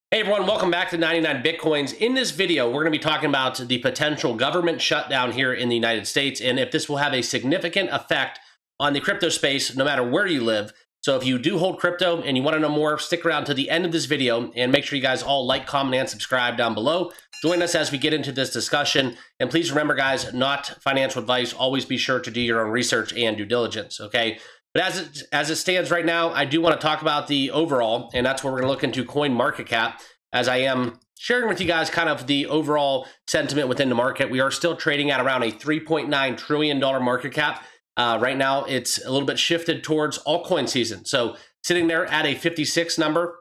Hey everyone, welcome back to 99 Bitcoins. In this video, we're going to be talking about the potential government shutdown here in the United States and if this will have a significant effect on the crypto space no matter where you live. So if you do hold crypto and you want to know more, stick around to the end of this video and make sure you guys all like, comment, and subscribe down below. Join us as we get into this discussion. And please remember, guys, not financial advice. Always be sure to do your own research and due diligence, okay? But as it stands right now, I do want to talk about the overall, and that's where we're going to look into coin market cap, as I am sharing with you guys kind of the overall sentiment within the market. We are still trading at around a $3.9 trillion market cap. Right now, it's a little bit shifted towards altcoin season. So sitting there at a 56 number,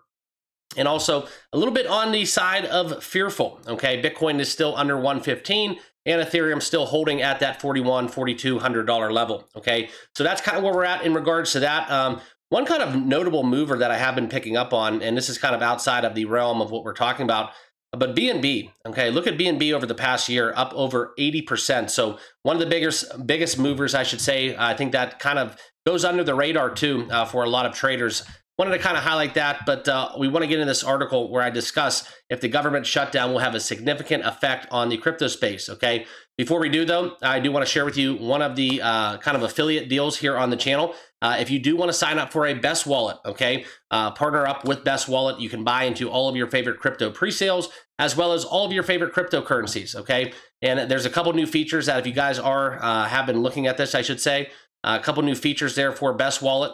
and also a little bit on the side of fearful, okay? Bitcoin is still under 115, and Ethereum still holding at that $4,200 level, okay? So that's kind of where we're at in regards to that. One kind of notable mover that I have been picking up on, and this is kind of outside of the realm of what we're talking about, but BNB, okay? Look at BNB over the past year, up over 80%. So one of the biggest movers, I should say. I think that kind of goes under the radar too for a lot of traders. Wanted to kind of highlight that, but we want to get into this article where I discuss if the government shutdown will have a significant effect on the crypto space, okay? Before we do, though, I do want to share with you one of the kind of affiliate deals here on the channel. If you do want to sign up for a Best Wallet, okay, partner up with Best Wallet. You can buy into all of your favorite crypto pre-sales, as well as all of your favorite cryptocurrencies, okay? And there's a couple new features that if you guys have been looking at this, I should say, a couple new features there for Best Wallet.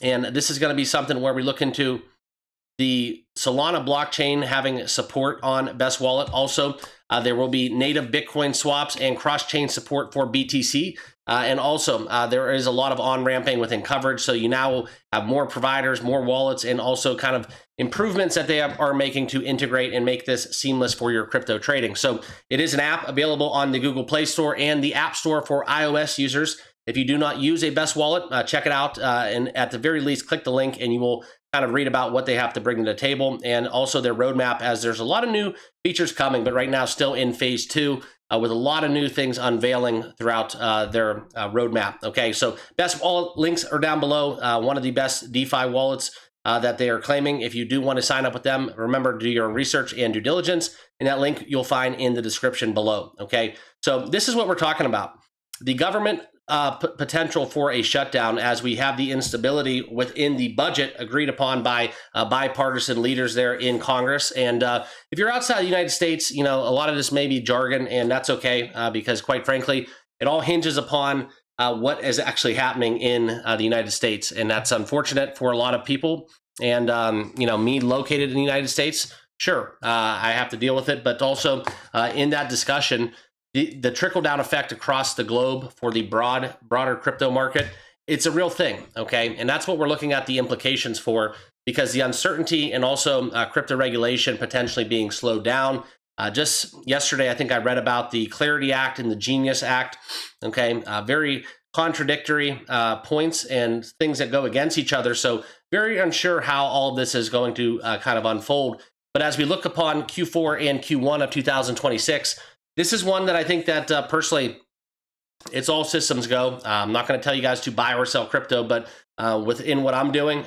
And this is going to be something where we look into the Solana blockchain having support on Best Wallet. Also, there will be native Bitcoin swaps and cross-chain support for BTC. And also, there is a lot of on-ramping within coverage. So you now have more providers, more wallets, and also kind of improvements that they are making to integrate and make this seamless for your crypto trading. So it is an app available on the Google Play Store and the App Store for iOS users. If you do not use a Best Wallet, check it out. And at the very least, click the link and you will kind of read about what they have to bring to the table and also their roadmap, as there's a lot of new features coming, but right now still in phase 2 with a lot of new things unveiling throughout their roadmap. Okay, so Best Wallet links are down below. One of the best DeFi wallets that they are claiming. If you do want to sign up with them, remember to do your own research and due diligence, and that link you'll find in the description below. Okay, so this is what we're talking about. The government potential for a shutdown, as we have the instability within the budget agreed upon by bipartisan leaders there in Congress. And if you're outside the United States, you know, a lot of this may be jargon, and that's okay because quite frankly, it all hinges upon what is actually happening in the United States. And that's unfortunate for a lot of people. And, you know, me located in the United States, sure, I have to deal with it. But also in that discussion, the trickle-down effect across the globe for the broader crypto market, it's a real thing, okay? And that's what we're looking at the implications for, because the uncertainty and also crypto regulation potentially being slowed down. Just yesterday, I think I read about the Clarity Act and the Genius Act, okay? Very contradictory points and things that go against each other. So very unsure how all of this is going to kind of unfold. But as we look upon Q4 and Q1 of 2026, this is one that I think that personally, it's all systems go. I'm not going to tell you guys to buy or sell crypto, but within what I'm doing,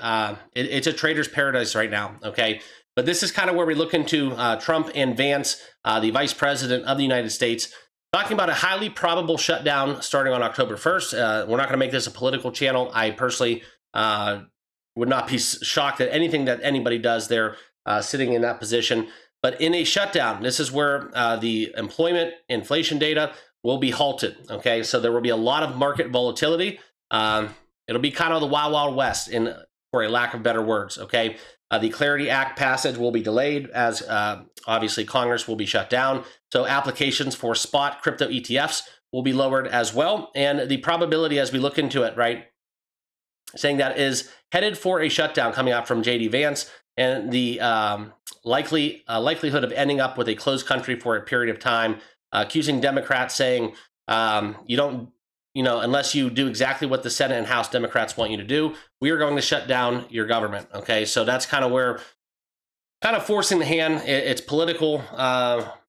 it's a trader's paradise right now, okay? But this is kind of where we look into Trump and Vance, the vice president of the United States, talking about a highly probable shutdown starting on October 1st. We're not going to make this a political channel. I personally would not be shocked at anything that anybody does there sitting in that position. But in a shutdown, this is where the employment inflation data will be halted, okay? So there will be a lot of market volatility. It'll be kind of the wild, wild west, for a lack of better words, okay? The Clarity Act passage will be delayed as obviously Congress will be shut down. So applications for spot crypto ETFs will be lowered as well. And the probability as we look into it, right, saying that is headed for a shutdown coming out from JD Vance, and the likelihood of ending up with a closed country for a period of time, accusing Democrats, saying you don't, you know, unless you do exactly what the Senate and House Democrats want you to do, we are going to shut down your government. Okay, so that's kind of where, kind of forcing the hand. It's political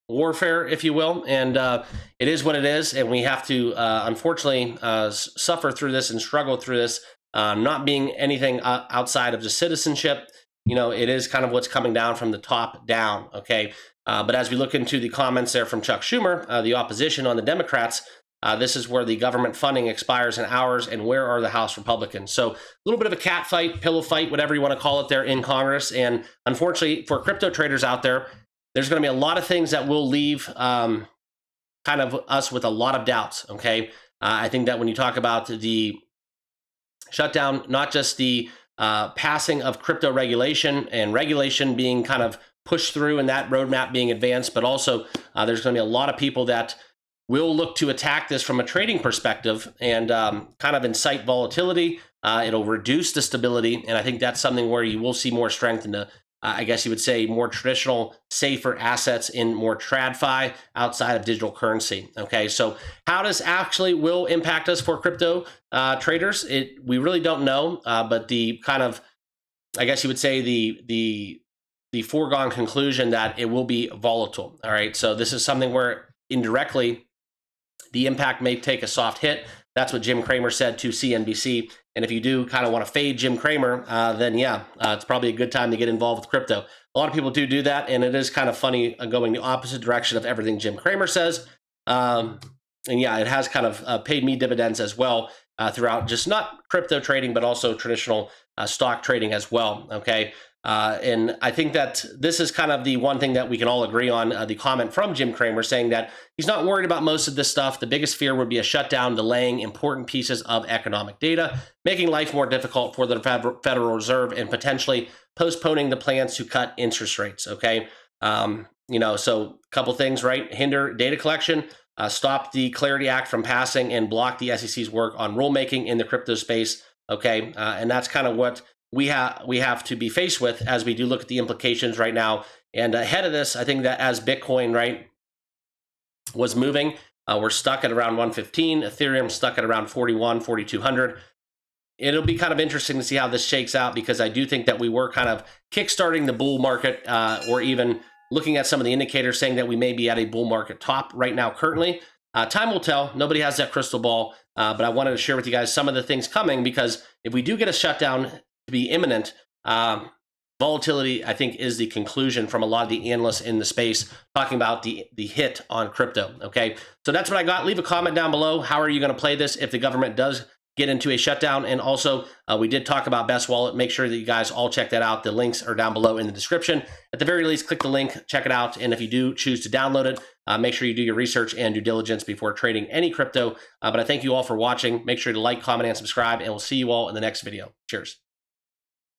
warfare, if you will, and it is what it is, and we have to unfortunately suffer through this and struggle through this, not being anything outside of just citizenship. it is kind of what's coming down from the top down, okay? But as we look into the comments there from Chuck Schumer, the opposition on the Democrats, this is where the government funding expires in hours, and where are the House Republicans? So a little bit of a cat fight, pillow fight, whatever you want to call it there in Congress. And unfortunately for crypto traders out there, there's going to be a lot of things that will leave kind of us with a lot of doubts, okay? I think that when you talk about the shutdown, not just the passing of crypto regulation and regulation being kind of pushed through and that roadmap being advanced, but also there's going to be a lot of people that will look to attack this from a trading perspective and kind of incite volatility. It'll reduce the stability, and I think that's something where you will see more strength in the, I guess you would say, more traditional, safer assets in more TradFi outside of digital currency. Okay, so how does actually will impact us for crypto traders? We really don't know, but the kind of, I guess you would say, the foregone conclusion that it will be volatile. All right, so this is something where indirectly the impact may take a soft hit. That's what Jim Cramer said to CNBC. And if you do kind of want to fade Jim Cramer, then yeah, it's probably a good time to get involved with crypto. A lot of people do that, and it is kind of funny going the opposite direction of everything Jim Cramer says. And yeah, it has kind of paid me dividends as well throughout just not crypto trading, but also traditional stock trading as well, okay? And I think that this is kind of the one thing that we can all agree on, the comment from Jim Cramer saying that he's not worried about most of this stuff. The biggest fear would be a shutdown delaying important pieces of economic data, making life more difficult for the Federal Reserve and potentially postponing the plans to cut interest rates, okay? So a couple things, right? Hinder data collection, stop the Clarity Act from passing, and block the SEC's work on rulemaking in the crypto space, okay? And that's kind of what we have to be faced with as we do look at the implications right now. And ahead of this, I think that as Bitcoin, right, was moving, we're stuck at around 115, Ethereum stuck at around 41, 4,200. It'll be kind of interesting to see how this shakes out, because I do think that we were kind of kickstarting the bull market, or even looking at some of the indicators saying that we may be at a bull market top right now currently. Time will tell. Nobody has that crystal ball, but I wanted to share with you guys some of the things coming, because if we do get a shutdown to be imminent, volatility, I think, is the conclusion from a lot of the analysts in the space talking about the hit on crypto, okay? So that's what I got. Leave a comment down below. How are you going to play this if the government does get into a shutdown? And also, we did talk about Best Wallet. Make sure that you guys all check that out. The links are down below in the description. At the very least, click the link, check it out. And if you do choose to download it, make sure you do your research and due diligence before trading any crypto. But I thank you all for watching. Make sure to like, comment, and subscribe, and we'll see you all in the next video. Cheers.